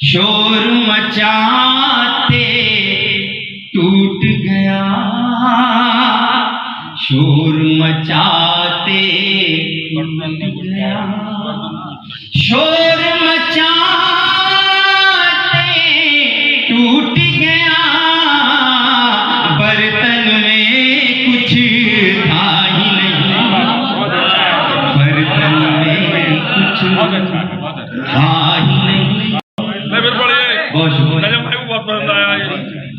शोर मचाते टूट गया, शोर मचाते टूट गया, शोर मचाते टूट गया, बर्तन में कुछ था ही नहीं, बर्तन में कुछ था ही नहीं।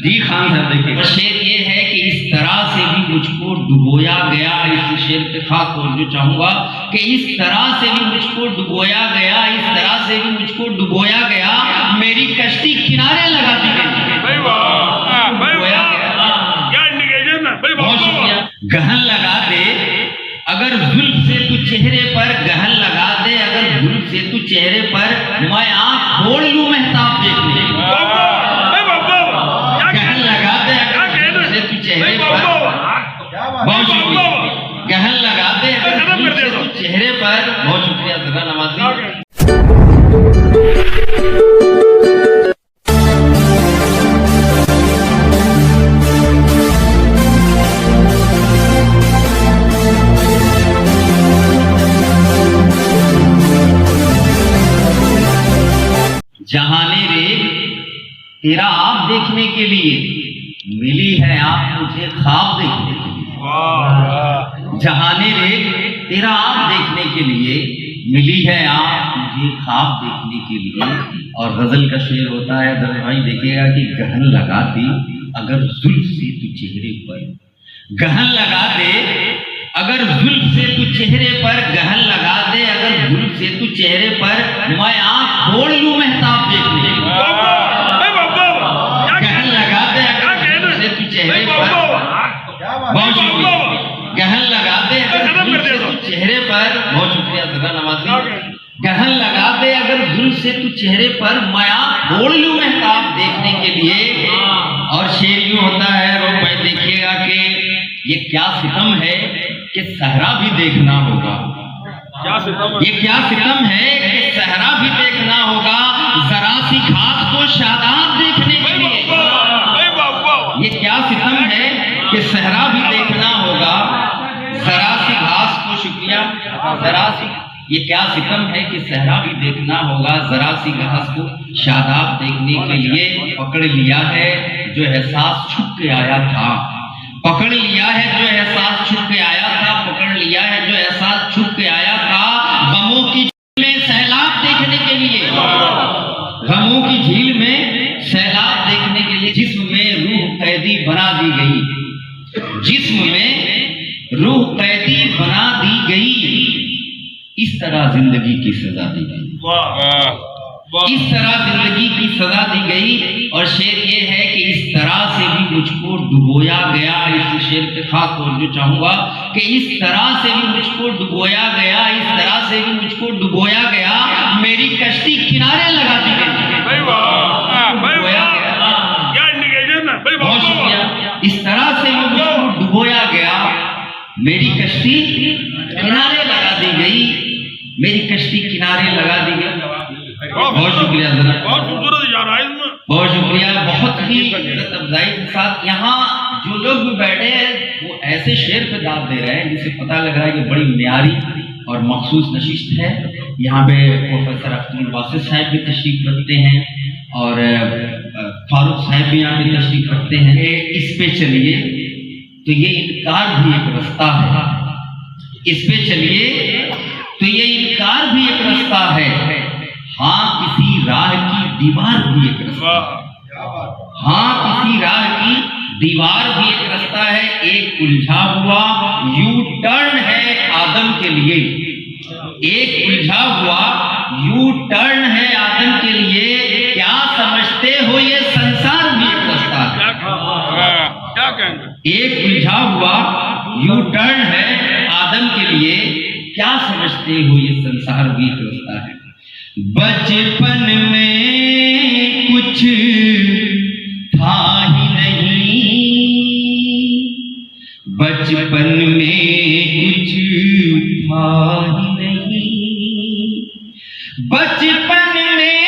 जी खान साहब देखिए, शेर ये है कि इस तरह से भी मुझको डुबोया गया। इस शेर पे खास तौर जो चाहूंगा कि इस तरह से भी मुझको डुबोया गया, इस तरह से भी मुझको डुबोया गया, मेरी कश्ती किनारे लगा दी गई। बहुत शुक्रिया। गहन लगा दे अगर जुल्फ से तू चेहरे पर, गहन लगा दे अगर जुल्फ से तू चेहरे पर, मैं आंख खोल लूं महताब देखने। गहन लगा दे अगर जुल्फ से तू चेहरे पर, बहुत शुक्रिया। गहन लगा दे अगर जुल्फ से तू चेहरे पर, बहुत शुक्रिया सदा नवाजी। जहाने रे तेरा आप देखने के लिए, मिली है आप मुझे ख्वाब देखने के लिए। जहाने रे तेरा आप देखने के लिए, मिली है आप मुझे ख्वाब देखने के लिए। और गजल का शेर होता है, दर्ज भाई देखिएगा कि गहन लगा दी अगर जुल्फ से तू चेहरे पर, गहन लगा दे अगर जुल्फ से तू चेहरे पर, गहन लगा दे अगर जुल्फ से तू चेहरे पर, मैं आंख खोल लूं महताब देखने। गहन लगा दे अगर जुल्फ से तू चेहरे पर, बहुत शुक्रिया। गहन लगा दे अगर जुल्फ से तू चेहरे पर, बहुत शुक्रिया सदा नवाजी। गहन लगा दे अगर जुल्फ से तू चेहरे पर, मैं आंख खोल लूं महताब देखने के लिए। और शेर यूं होता है, रोक भाई देखिएगा कि ये क्या सितम है कि सहरा भी देखना होगा। ये क्या सितम है कि सहरा भी देखना होगा, जरा सी घास को शादाब देखने के लिए। ये क्या सितम है कि सहरा भी देखना होगा, जरा सी घास को, शुक्रिया, जरा सी, ये क्या सितम है कि सहरा भी देखना होगा, जरा सी घास को शादाब देखने के लिए। पकड़ लिया है जो एहसास छुप के आया था, पकड़ लिया है जो एहसास छुप के आया था, पकड़ लिया है जो एहसास छुप के आया था, गमों की झील में सैलाब देखने के लिए, गमों की झील में सैलाब देखने के लिए। जिस्म में रूह कैदी बना दी गई, जिस्म में रूह कैदी बना दी गई, इस तरह जिंदगी की सजा दी गई, इस तरह जिंदगी की सजा दी गई। और शेर ये है कि इस तरह से भी मुझको डुबोया गया। इस शेर पे खास तौर जो चाहूंगा कि इस तरह से भी मुझको डुबोया गया, इस तरह से भी मुझको डुबोया गया, मेरी कश्ती किनारे लगा दी गई। बहुत शुक्रिया। इस तरह से भी मुझको डुबोया गया, मेरी कश्ती किनारे लगा दी गई, मेरी कश्ती किनारे लगा दी गई। बहुत शुक्रिया जरा, बहुत शुक्रिया। बहुत ही इज्जत अफजाई के साथ यहाँ जो लोग भी बैठे हैं वो ऐसे शेर पे दाद दे रहे हैं जिससे पता लग रहा है कि बड़ी मियारी और मखसूस नशिस्त है। यहाँ पे प्रोफेसर अख्तर वासिफ साहब भी तशरीफ रखते हैं और फारूक साहब भी यहाँ पे तशरीफ रखते हैं। इस पे चलिए तो ये इनकार भी एक रास्ता है, इस पे चलिए तो ये इनकार भी एक रास्ता है। हाँ किसी राह की दीवार भी एक रास्ता है, हाँ किसी राह की दीवार भी एक रास्ता है। एक उलझा हुआ यू टर्न है आदम के लिए, एक उलझा हुआ यू टर्न है आदम के लिए। क्या समझते हो ये संसार भी एक रास्ता है, एक उलझा हुआ यू टर्न है आदम के लिए। क्या समझते हो ये संसार भी एक रास्ता है। बचपन में कुछ था ही नहीं, बचपन में कुछ था ही नहीं, बचपन में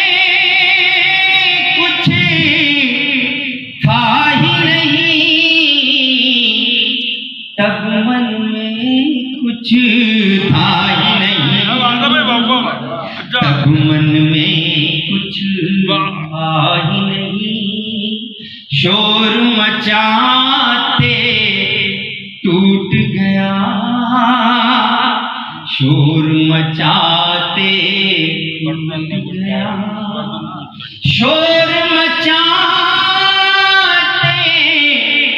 था ही नहीं, तब मन में कुछ था ही नहीं, शोर मचाते टूट गया, शोर मचाते टूट गया, शोर मचाते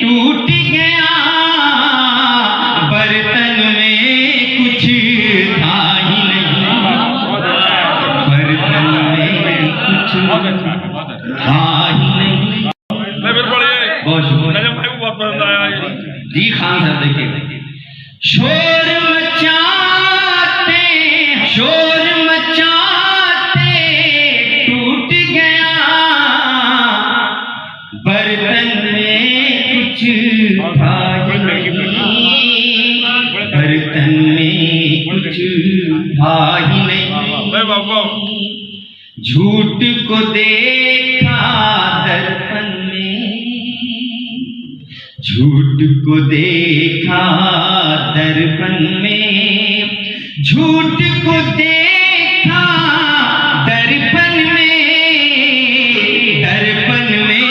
टूट गया, बर्तन में कुछ था ही नहीं, बर्तन में कुछ था ही नहीं। बहुत शुक्रिया जी खान साहब। देखिए, शोर मचाते, शोर मचाते टूट गया, बर्तन में कुछ था ही नहीं, बर्तन में कुछ था ही नहीं, झूठ को देखा दर्पण में, झूठ को देखा दर्पण में, झूठ को देखा दर्पण में, दर्पण में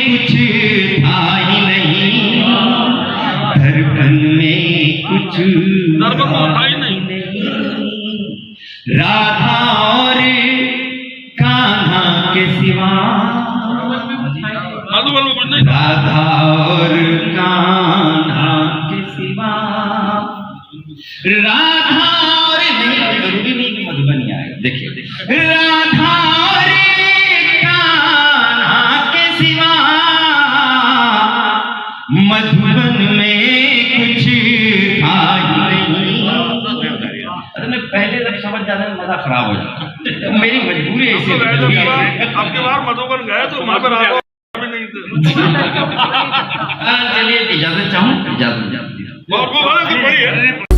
कुछ था ही नहीं, दर्पण में कुछ था ही नहीं, राधा और कान्हा के सिवा, राधा और कान्हा के सिवा, राधा और, नहीं जरूरी नहीं कि मधुबनी आए, देखिए, राधा और कान्हा के सिवा मधुबन में कुछ था ही नहीं। अरे पहले जब समझ जाता है मजा खराब हो जाता, मेरी मजबूरी ऐसी है। आपके बार मधुबन गए तो वहां पर राधा नहीं थे। चलिए इजाजत चाहूँ, इजाजत। बहुत बड़ी है।